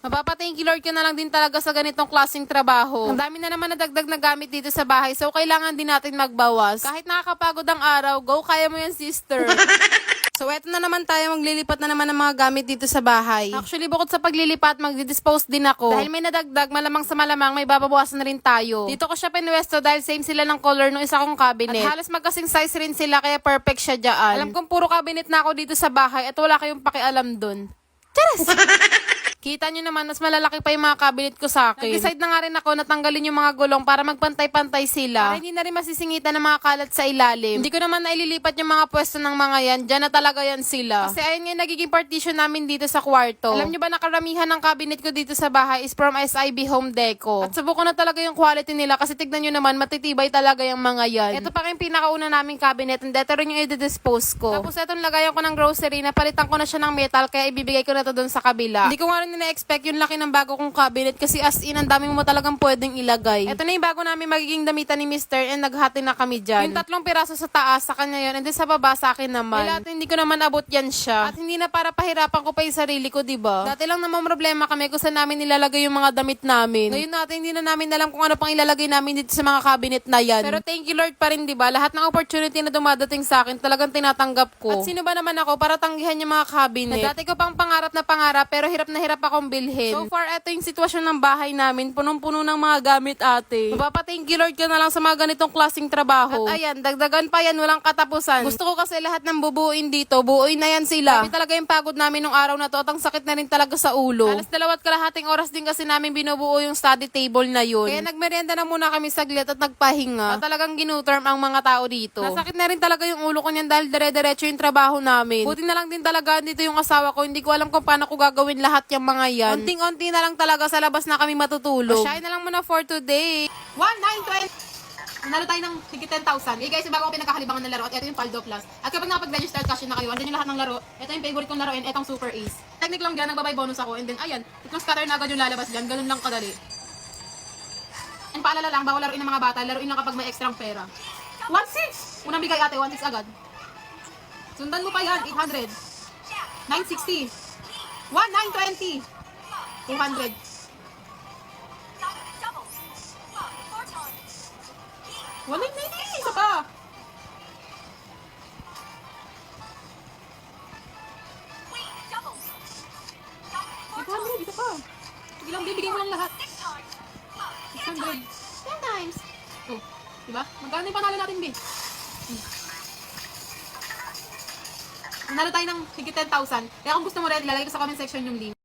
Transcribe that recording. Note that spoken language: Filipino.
Mapapa-thank you Lord ka na lang din talaga sa ganitong klaseng trabaho. Ang dami na naman na dagdag na gamit dito sa bahay, so kailangan din natin magbawas. Kahit nakakapagod ang araw, go, kaya mo yan, sister. So, eto na naman tayo, maglilipat na naman ng mga gamit dito sa bahay. Actually, bukod sa paglilipat, magdi-dispose din ako. Dahil may nadagdag, malamang sa malamang, may bababawasan na rin tayo. Dito ko siya pinwesto dahil same sila ng color ng isa kong cabinet. At halos magkasing size rin sila, kaya perfect siya dyan. Alam kong puro cabinet na ako dito sa bahay at wala kayong pakialam dun. Charas! Kita nyo naman, mas malalaki pa yung mga cabinet ko sa akin. Nag-decide na nga rin ako na tanggalin yung mga gulong para magpantay-pantay sila. Para hindi na rin masisingitan ng mga kalat sa ilalim. Hindi ko naman naililipat yung mga pwesto ng mga yan. Diyan na talaga yan sila. Kasi ayun nga yung nagiging partition namin dito sa kwarto. Alam nyo ba na karamihan ng cabinet ko dito sa bahay is from SIB Home Deco. At subukan na talaga yung quality nila kasi tignan nyo naman, matitibay talaga yung mga yan. Ito pa yung pinakauna naming cabinet and ito rin yung i-dispose ko. Tapos itong lagayan ko ng grocery, napalitan ko na siya ng metal kaya ibibigay ko na to doon sa kabila. Hindi ko nga rin na-expect yung laki ng bago kong cabinet kasi as in, ang dami mo talagang pwedeng ilagay. Ito na yung bago namin magiging damitan ni Mr. and naghati na kami dyan. Yung 3 piraso sa taas, sa kanya yun, and then sa baba sa akin naman. Lahat hindi ko naman abot yan siya. At hindi na para pahirapan ko pa yung sarili ko, diba? Dati lang naman problema kami kung saan namin nilalagay yung mga damit namin. Ngayon natin, hindi na namin alam kung ano pang ilalagay namin dito sa mga cabinet na yan. Pero thank you Lord pa rin, diba? Lahat ng opportunity na dumadating sa akin, talagang tinatanggap ko. At sino ba naman ako para tanggihan yung mga cabinet? Na dati ko pang pangarap na pangarap, pero hirap na hirap akong bilhin. So far, ito yung sitwasyon ng bahay namin. Punong-puno ng mga gamit, ate. Mapapa-thank you Lord ka na lang sa mga ganitong klaseng trabaho. At ayan, dagdagan pa yan, walang katapusan. Gusto ko kasi lahat ng bubuuin dito, buuin na yan sila. Sabi talaga yung pagod namin nung araw na to at ang sakit na rin talaga sa ulo. Alas 2:30 oras din kasi namin binubuo yung study table na yun. Kaya nagmerienda na muna kami saglit at nagpahinga. At talagang ginuterm ang mga tao dito. Nasakit na rin talaga yung ulo ko niyan dahil dire-diretso yung trabaho namin. Buti na lang din talaga dito yung asawa ko. Hindi ko alam kung paano ko gagawin lahat yung mga yan. Unting-unti na lang talaga sa labas na kami matutulog. Pasyahin na lang muna for today. 1,920. Nalo tayo ng higit 10,000. Eh guys, bago ako pinagkakalibangan ng laro at ito yung Paldo Plus. At kapag nakapag-register at cash in na kayo, andyan yung lahat ng laro. Ito yung favorite kong laro and itong Super Ace. Technique lang dyan, nagbabay bonus ako. And then, ayan, itong scatter na agad yung lalabas dyan. Ganun lang kadali. And paalala lang, bawal laruin ng mga bata. Laruin lang kapag may extrang pera. 1,600! Unang bigay ate, 1,600 agad. Sundan mo pa yan, 800. 960. 1,920. 200. 1,990. Isa pa. 800. Isa pa. Sige lang, bibigay mo lang lahat. 600. 10 times. Oh, diba? Magkano yung panalo natin, B? Nanalo tayo ng higit 10,000. Kaya kung gusto mo rin, ilalagay ko sa comment section yung link.